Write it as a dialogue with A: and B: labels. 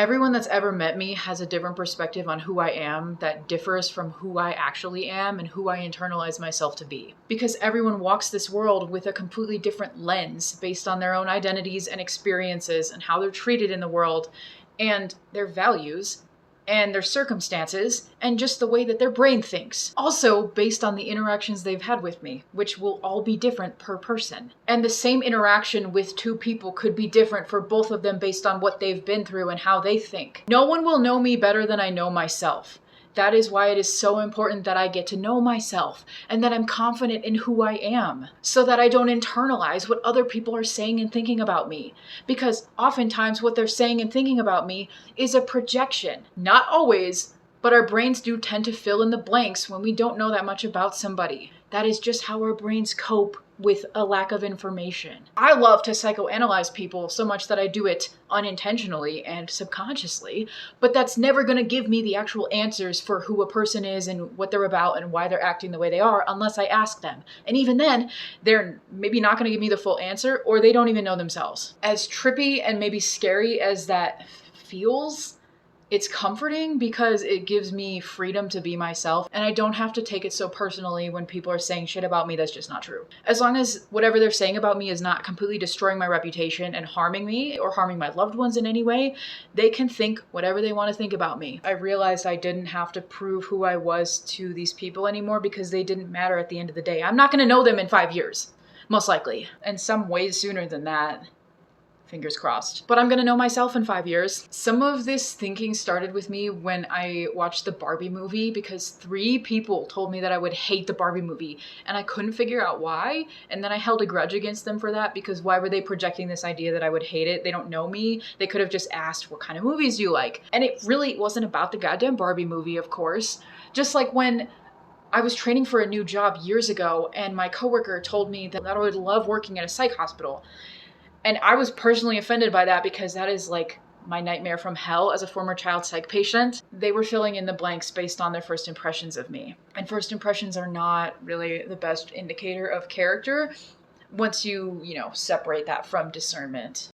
A: Everyone that's ever met me has a different perspective on who I am that differs from who I actually am and who I internalize myself to be. Because everyone walks this world with a completely different lens based on their own identities and experiences and how they're treated in the world and their values and their circumstances, and just the way that their brain thinks. Also based on the interactions they've had with me, which will all be different per person. And the same interaction with two people could be different for both of them based on what they've been through and how they think. No one will know me better than I know myself. That is why it is so important that I get to know myself and that I'm confident in who I am so that I don't internalize what other people are saying and thinking about me. Because oftentimes what they're saying and thinking about me is a projection. Not always, but our brains do tend to fill in the blanks when we don't know that much about somebody. That is just how our brains cope with a lack of information. I love to psychoanalyze people so much that I do it unintentionally and subconsciously, but that's never going to give me the actual answers for who a person is and what they're about and why they're acting the way they are unless I ask them. And even then, they're maybe not going to give me the full answer, or they don't even know themselves. As trippy and maybe scary as that feels, it's comforting because it gives me freedom to be myself, and I don't have to take it so personally when people are saying shit about me that's just not true. As long as whatever they're saying about me is not completely destroying my reputation and harming me or harming my loved ones in any way, they can think whatever they want to think about me. I realized I didn't have to prove who I was to these people anymore because they didn't matter at the end of the day. I'm not going to know them in 5 years, most likely, and some way sooner than that. Fingers crossed. But I'm gonna know myself in 5 years. Some of this thinking started with me when I watched the Barbie movie because 3 people told me that I would hate the Barbie movie and I couldn't figure out why. And then I held a grudge against them for that because why were they projecting this idea that I would hate it? They don't know me. They could have just asked, what kind of movies do you like? And it really wasn't about the goddamn Barbie movie, of course. Just like when I was training for a new job years ago and my coworker told me that I would love working at a psych hospital. And I was personally offended by that because that is like my nightmare from hell as a former child psych patient. They were filling in the blanks based on their first impressions of me. And first impressions are not really the best indicator of character once you separate that from discernment.